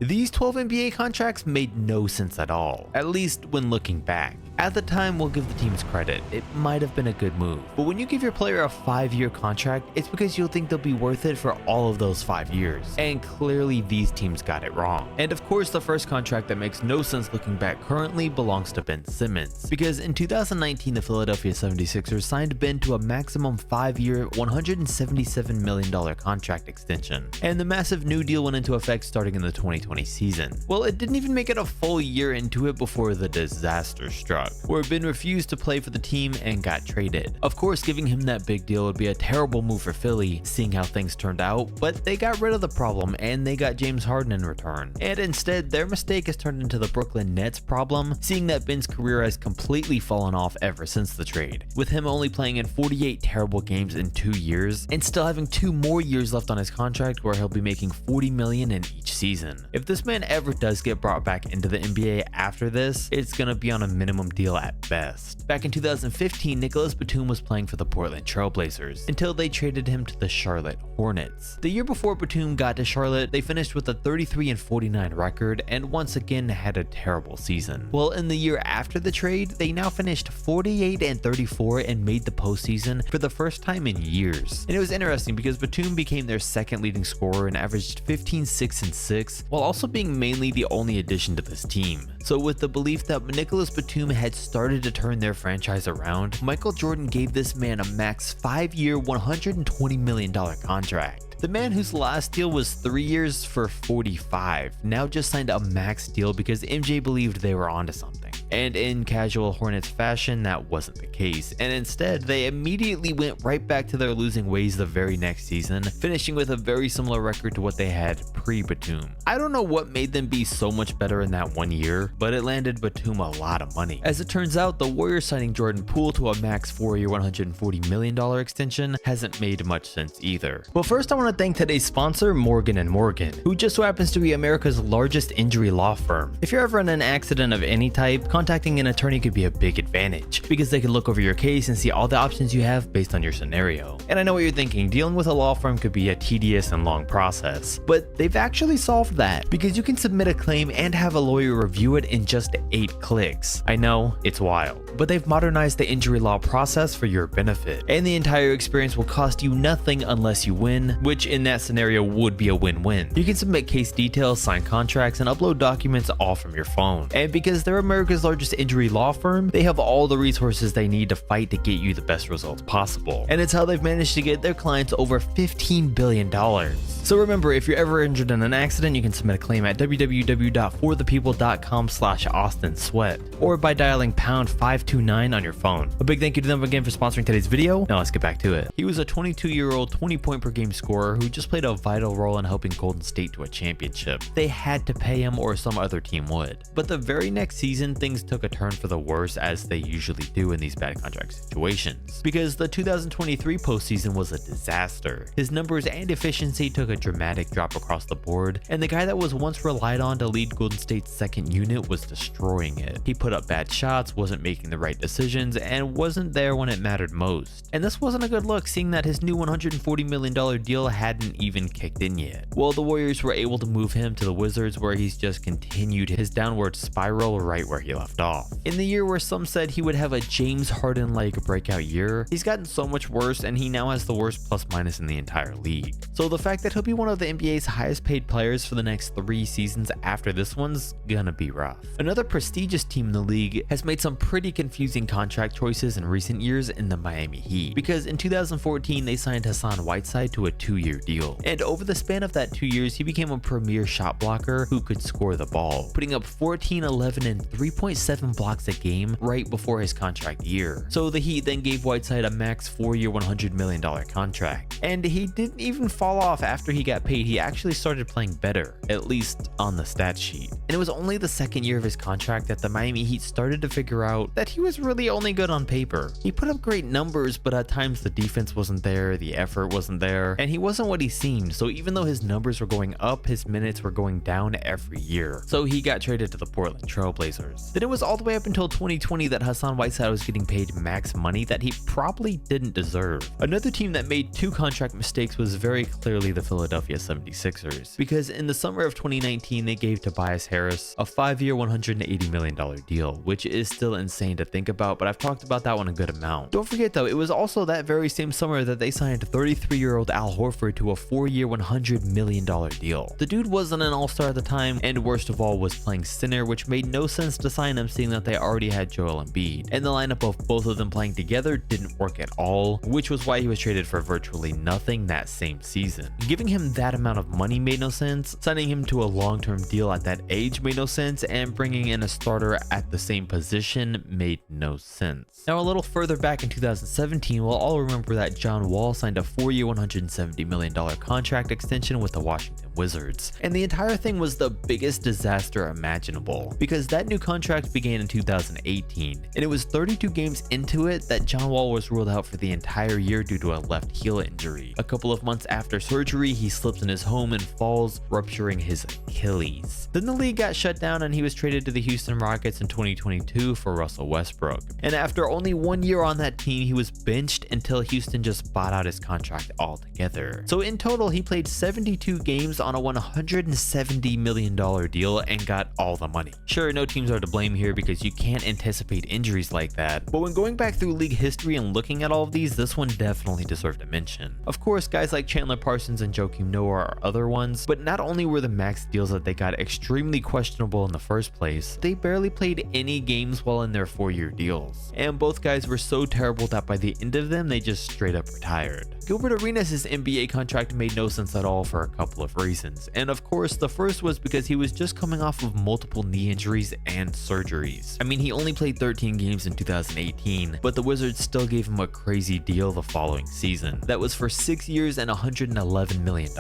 These 12 NBA contracts made no sense at all, at least when looking back. At the time, we'll give the teams credit, it might have been a good move. But when you give your player a 5-year contract, it's because you'll think they'll be worth it for all of those 5 years. And clearly these teams got it wrong. And of course, the first contract that makes no sense looking back currently belongs to Ben Simmons. Because in 2019, the Philadelphia 76ers signed Ben to a maximum 5-year, $177 million contract extension. And the massive new deal went into effect starting in the 2020 season. Well, it didn't even make it a full year into it before the disaster struck, where Ben refused to play for the team and got traded. Of course, giving him that big deal would be a terrible move for Philly, seeing how things turned out, but they got rid of the problem and they got James Harden in return. And instead, their mistake has turned into the Brooklyn Nets problem, seeing that Ben's career has completely fallen off ever since the trade, with him only playing in 48 terrible games in 2 years and still having 2 more years left on his contract where he'll be making $40 million in each season. If this man ever does get brought back into the NBA after this, it's gonna be on a minimum deal at best. Back in 2015, Nicolas Batum was playing for the Portland Trail Blazers until they traded him to the Charlotte Hornets. The year before Batum got to Charlotte, they finished with a 33-49 record and once again had a terrible season. Well, in the year after the trade, they now finished 48-34 and made the postseason for the first time in years. And it was interesting because Batum became their second leading scorer and averaged 15, 6, and 6, while also being mainly the only addition to this team. So with the belief that Nicolas Batum had started to turn their franchise around, Michael Jordan gave this man a max 5-year, $120 million contract. The man whose last deal was 3 years for 45 now just signed a max deal because MJ believed they were onto something. And in casual Hornets fashion, that wasn't the case, and instead they immediately went right back to their losing ways the very next season, finishing with a very similar record to what they had pre-Batum. I don't know what made them be so much better in that 1 year, but it landed Batum a lot of money. As it turns out, the Warriors signing Jordan Poole to a max 4-year, $140 million extension hasn't made much sense either. But first I want to thank today's sponsor, Morgan & Morgan, who just so happens to be America's largest injury law firm. If you're ever in an accident of any type, contacting an attorney could be a big advantage because they can look over your case and see all the options you have based on your scenario. And I know what you're thinking, dealing with a law firm could be a tedious and long process, but they've actually solved that because you can submit a claim and have a lawyer review it in just 8 clicks. I know, it's wild, but they've modernized the injury law process for your benefit, and the entire experience will cost you nothing unless you win, which in that scenario would be a win-win. You can submit case details, sign contracts, and upload documents all from your phone. And because they're America's largest injury law firm, they have all the resources they need to fight to get you the best results possible. And it's how they've managed to get their clients over $15 billion. So remember, if you're ever injured in an accident, you can submit a claim at www.forthepeople.com/AustinSweat or by dialing pound 529 on your phone. A big thank you to them again for sponsoring today's video. Now let's get back to it. He was a 22-year-old 20-point per game scorer who just played a vital role in helping Golden State to a championship. They had to pay him or some other team would. But the very next season, things took a turn for the worse, as they usually do in these bad contract situations, because the 2023 postseason was a disaster. His numbers and efficiency took a dramatic drop across the board, and the guy that was once relied on to lead Golden State's second unit was destroying it. He put up bad shots, wasn't making the right decisions, and wasn't there when it mattered most. And this wasn't a good look, seeing that his new $140 million deal hadn't even kicked in yet. Well, the Warriors were able to move him to the Wizards, where he's just continued his downward spiral right where he left off. In the year where some said he would have a James Harden-like breakout year, he's gotten so much worse, and he now has the worst plus-minus in the entire league. So the fact that he'll be one of the NBA's highest paid players for the next 3 seasons after this one's gonna be rough. Another prestigious team in the league has made some pretty confusing contract choices in recent years in the Miami Heat, because in 2014 they signed Hassan Whiteside to a 2-year deal, and over the span of that 2 years he became a premier shot blocker who could score the ball, putting up 14, 11, and 3.7 blocks a game right before his contract year. So the Heat then gave Whiteside a max 4-year $100 million contract, and he didn't even fall off after he got paid. He actually started playing better, at least on the stat sheet. And it was only the second year of his contract that the Miami Heat started to figure out that he was really only good on paper. He put up great numbers, but at times the defense wasn't there, the effort wasn't there, and he wasn't wasn't what he seemed, so even though his numbers were going up, his minutes were going down every year. So he got traded to the Portland Trail Blazers. Then it was all the way up until 2020 that Hassan Whiteside was getting paid max money that he probably didn't deserve. Another team that made 2 contract mistakes was very clearly the Philadelphia 76ers, because in the summer of 2019 they gave Tobias Harris a 5-year $180 million deal, which is still insane to think about, but I've talked about that one a good amount. Don't forget though, it was also that very same summer that they signed 33-year-old Al Horford to a 4-year $100 million deal. The dude wasn't an all-star at the time, and worst of all was playing center, which made no sense to sign him seeing that they already had Joel Embiid, and the lineup of both of them playing together didn't work at all, which was why he was traded for virtually nothing that same season. Giving him that amount of money made no sense, signing him to a long-term deal at that age made no sense, and bringing in a starter at the same position made no sense. Now a little further back in 2017, we'll all remember that John Wall signed a 4-year $170 million contract extension with the Washington Wizards, and the entire thing was the biggest disaster imaginable, because that new contract began in 2018, and it was 32 games into it that John Wall was ruled out for the entire year due to a left heel injury. A couple of months after surgery, he slips in his home and falls, rupturing his Achilles. Then the league got shut down and he was traded to the Houston Rockets in 2022 for Russell Westbrook, and after only 1 year on that team, he was benched until Houston just bought out his contract altogether. So in total, he played 72 games on a $170 million deal and got all the money. Sure, no teams are to blame here because you can't anticipate injuries like that, but when going back through league history and looking at all of these, this one definitely deserved a mention. Of course, guys like Chandler Parsons and Joakim Noah are other ones, but not only were the max deals that they got extremely questionable in the first place, they barely played any games while in their 4-year deals. And both guys were so terrible that by the end of them, they just straight up retired. Gilbert Arenas' NBA contract made no sense at all for a couple of reasons, and of course the first was because he was just coming off of multiple knee injuries and surgeries. I mean, he only played 13 games in 2018, but the Wizards still gave him a crazy deal the following season that was for 6 years and $111 million.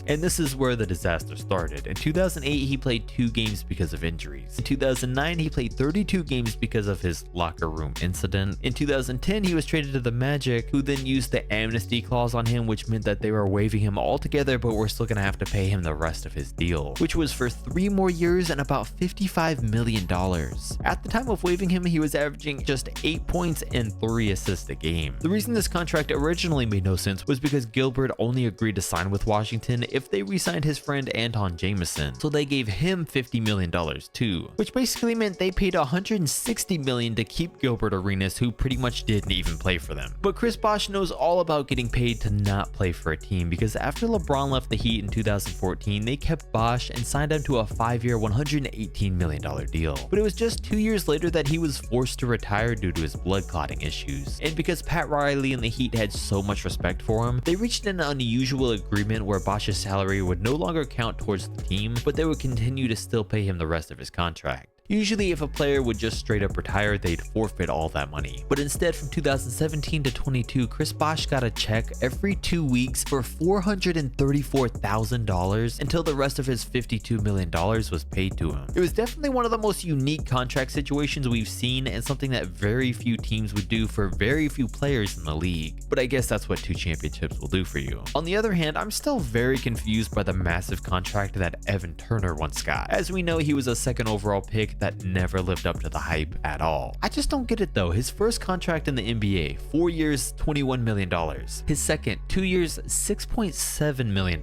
And this is where the disaster started. In 2008 he played 2 games because of injuries. In 2009 he played 32 games because of his locker room incident. In 2010 he was traded to the Magic, who then used the amnesty clause on him, which meant that they were waiving him altogether, but were still gonna have to pay him the rest of his deal, which was for 3 more years and about $55 million. At the time of waiving him, he was averaging just 8 points and 3 assists a game. The reason this contract originally made no sense was because Gilbert only agreed to sign with Washington if they re-signed his friend Anton Jameson, so they gave him $50 million too, which basically meant they paid $160 million to keep Gilbert Arenas, who pretty much didn't even play for them. But Chris Bosh knows all about getting paid to not play for a team, because after LeBron left the Heat in 2014, they kept Bosh and signed him to a 5-year $118 million deal. But it was just 2 years later that he was forced to retire due to his blood clotting issues. And because Pat Riley and the Heat had so much respect for him, they reached an unusual agreement where Bosh's salary would no longer count towards the team, but they would continue to still pay him the rest of his contract. Usually if a player would just straight up retire, they'd forfeit all that money. But instead, from 2017 to 22, Chris Bosh got a check every 2 weeks for $434,000 until the rest of his $52 million was paid to him. It was definitely one of the most unique contract situations we've seen, and something that very few teams would do for very few players in the league. But I guess that's what 2 championships will do for you. On the other hand, I'm still very confused by the massive contract that Evan Turner once got. As we know, he was a 2nd overall pick that never lived up to the hype at all. I just don't get it though. His first contract in the NBA, 4 years, $21 million. His second, 2 years, $6.7 million.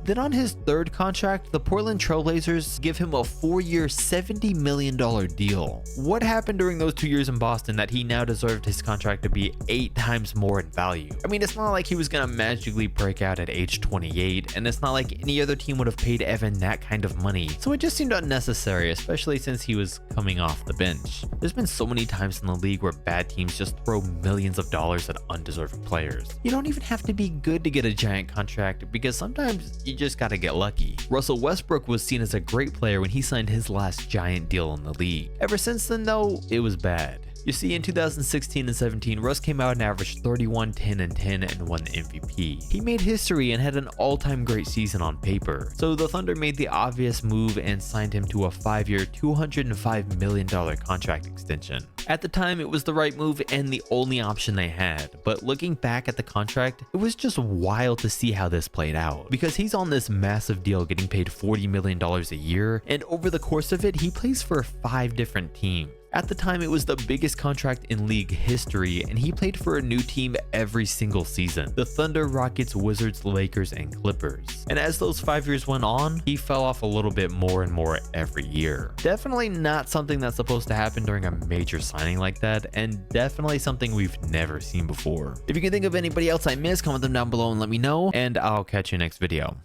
Then on his third contract, the Portland Trail Blazers give him a 4-year, $70 million deal. What happened during those 2 years in Boston that he now deserved his contract to be 8 times more in value? I mean, it's not like he was gonna magically break out at age 28, and it's not like any other team would have paid Evan that kind of money. So it just seemed unnecessary, especially since he was coming off the bench. There's been so many times in the league where bad teams just throw millions of dollars at undeserving players. You don't even have to be good to get a giant contract, because sometimes you just gotta get lucky. Russell Westbrook was seen as a great player when he signed his last giant deal in the league. Ever since then though, it was bad. You see, in 2016 and 17, Russ came out and averaged 31, 10, and 10 and won the MVP. He made history and had an all-time great season on paper. So the Thunder made the obvious move and signed him to a 5-year, $205 million contract extension. At the time, it was the right move and the only option they had, but looking back at the contract, it was just wild to see how this played out, because he's on this massive deal getting paid $40 million a year, and over the course of it, he plays for 5 different teams. At the time, it was the biggest contract in league history, and he played for a new team every single season: the Thunder, Rockets, Wizards, Lakers, and Clippers. And as those 5 years went on, he fell off a little bit more and more every year. Definitely not something that's supposed to happen during a major signing like that, and definitely something we've never seen before. If you can think of anybody else I missed, comment them down below and let me know, and I'll catch you next video.